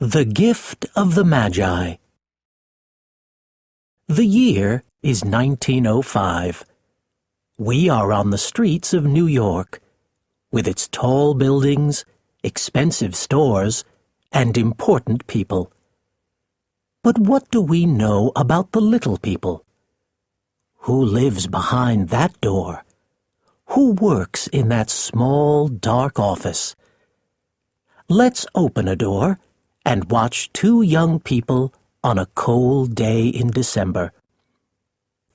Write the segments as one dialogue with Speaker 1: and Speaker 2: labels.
Speaker 1: The Gift of the Magi. The year is 1905. We are on the streets of New York, with its tall buildings, expensive stores, and important people. But what do we know about the little people? Who lives behind that door? Who works in that small, dark office? Let's open a door and watch two young people on a cold day in December.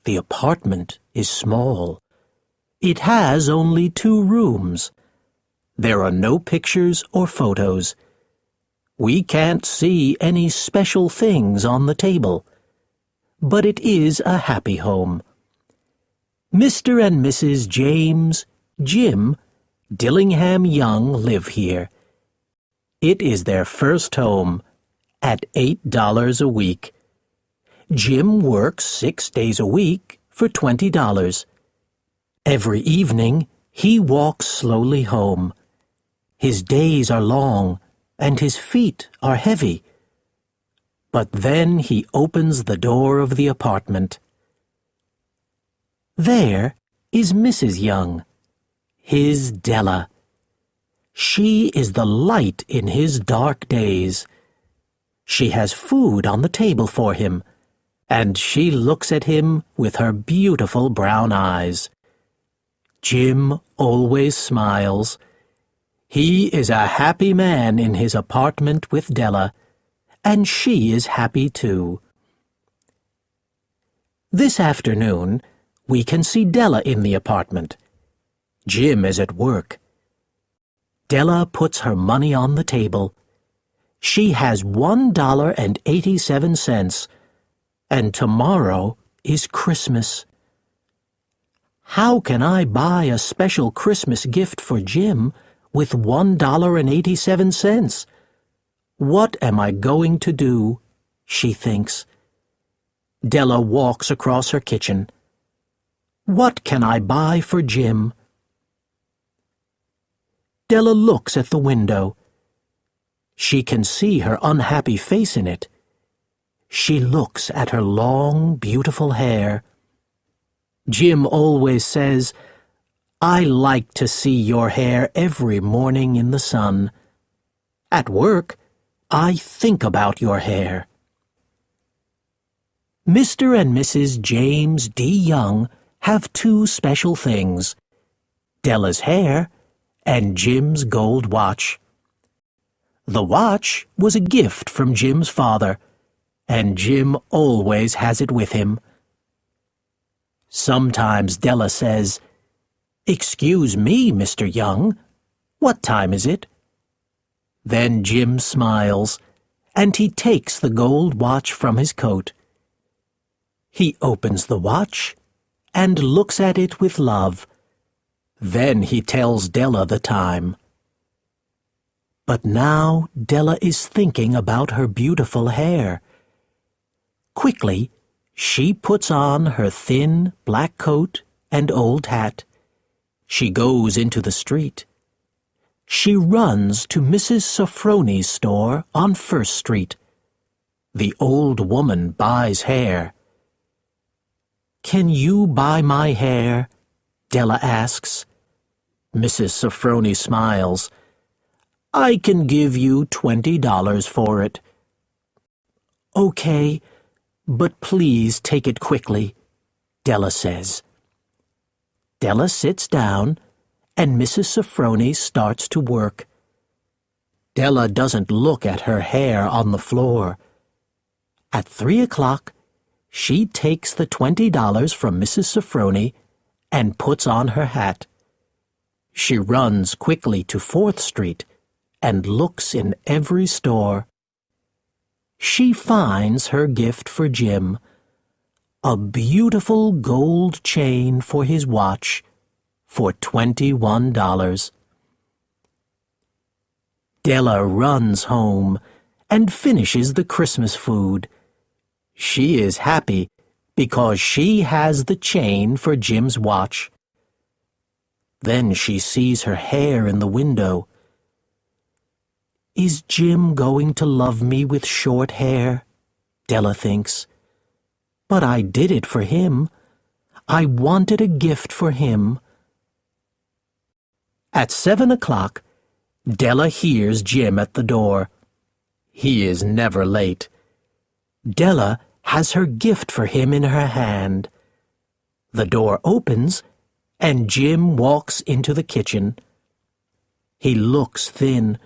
Speaker 1: The apartment is small. It has only 2 rooms. There are no pictures or photos. We can't see any special things on the table. But it is a happy home. Mr. and Mrs. James, Jim, Dillingham Young live here. It is their first home, at $8 a week. Jim works 6 days a week for $20. Every evening, he walks slowly home. His days are long, and his feet are heavy. But then he opens the door of the apartment. There is Mrs. Young, his Della. She is the light in his dark days. She has food on the table for him, and she looks at him with her beautiful brown eyes. Jim always smiles. He is a happy man in his apartment with Della, and she is happy too. This afternoon, we can see Della in the apartment. Jim is at work. Della puts her money on the table. She has $1.87, and tomorrow is Christmas. How can I buy a special Christmas gift for Jim with $1.87? What am I going to do? She thinks. Della walks across her kitchen. What can I buy for Jim? Della looks at the window. She can see her unhappy face in it. She looks at her long, beautiful hair. Jim always says, "I like to see your hair every morning in the sun. At work, I think about your hair." Mr. and Mrs. James D. Young have 2 special things: Della's hair and Jim's gold watch. The watch was a gift from Jim's father, and Jim always has it with him. Sometimes Della says, "Excuse me, Mr. Young, what time is it?" Then Jim smiles, and he takes the gold watch from his coat. He opens the watch and looks at it with love. Then he tells Della the time. But now Della is thinking about her beautiful hair. Quickly, she puts on her thin black coat and old hat. She goes into the street. She runs to Mrs. Sofroni's store on First Street. The old woman buys hair. "Can you buy my hair?" Della asks. Mrs. Sofroni smiles. "I can give you $20 for it." "Okay, but please take it quickly," Della says. Della sits down, and Mrs. Sofroni starts to work. Della doesn't look at her hair on the floor. At 3 o'clock, she takes the $20 from Mrs. Sofroni and puts on her hat. She runs quickly to 4th Street and looks in every store. She finds her gift for Jim, a beautiful gold chain for his watch for $21. Della runs home and finishes the Christmas food. She is happy because she has the chain for Jim's watch. Then she sees her hair in the window. Is Jim going to love me with short hair? Della thinks. But I did it for him. I wanted a gift for him. At 7 o'clock, Della hears Jim at the door. He is never late. Della has her gift for him in her hand. The door opens, and Jim walks into the kitchen. He looks thin,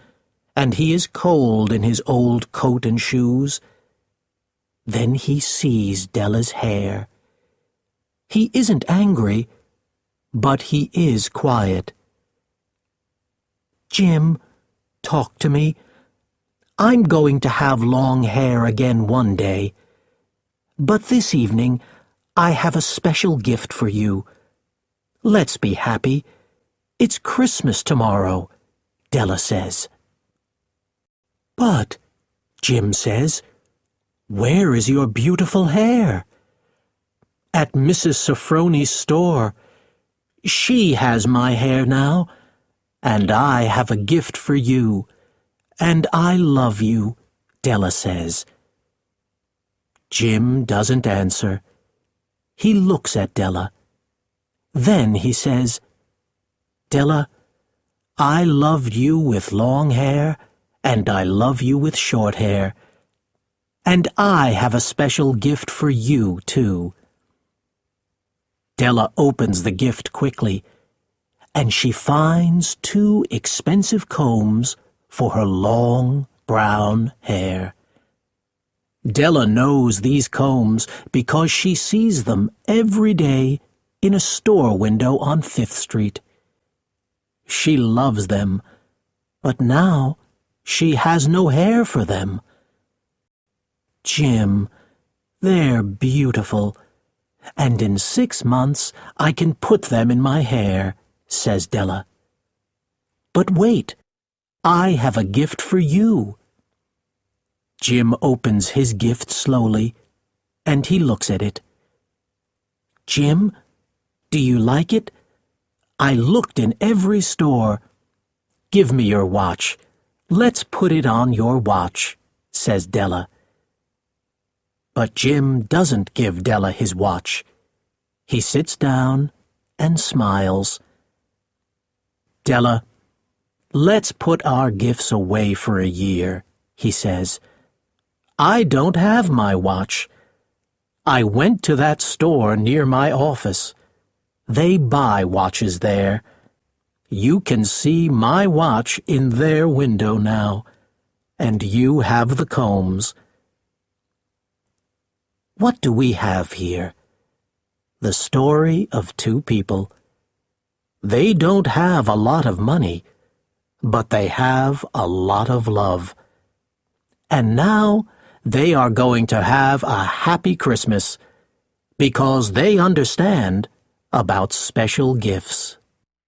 Speaker 1: and he is cold in his old coat and shoes. Then he sees Della's hair. He isn't angry, but he is quiet. Jim, talk to me. I'm going to have long hair again one day. But this evening, I have a special gift for you. Let's be happy. It's Christmas tomorrow, Della says. But, Jim says, where is your beautiful hair? At Mrs. Sofroni's store. She has my hair now, and I have a gift for you, and I love you, Della says. Jim doesn't answer. He looks at Della. Then he says, Della, I loved you with long hair, and I love you with short hair. And I have a special gift for you, too. Della opens the gift quickly, and she finds 2 expensive combs for her long, brown hair. Della knows these combs because she sees them every day in a store window on 5th Street. She loves them, but now she has no hair for them. Jim, they're beautiful, and in 6 months I can put them in my hair, says Della. But wait, I have a gift for you. Jim opens his gift slowly, and he looks at it. Jim, do you like it? I looked in every store. Give me your watch. Let's put it on your watch, says Della. But Jim doesn't give Della his watch. He sits down and smiles. Della, let's put our gifts away for a year, he says. I don't have my watch. I went to that store near my office. They buy watches there. You can see my watch in their window now, and you have the combs. What do we have here? The story of 2 people. They don't have a lot of money, but they have a lot of love. And now they are going to have a happy Christmas because they understand about special gifts.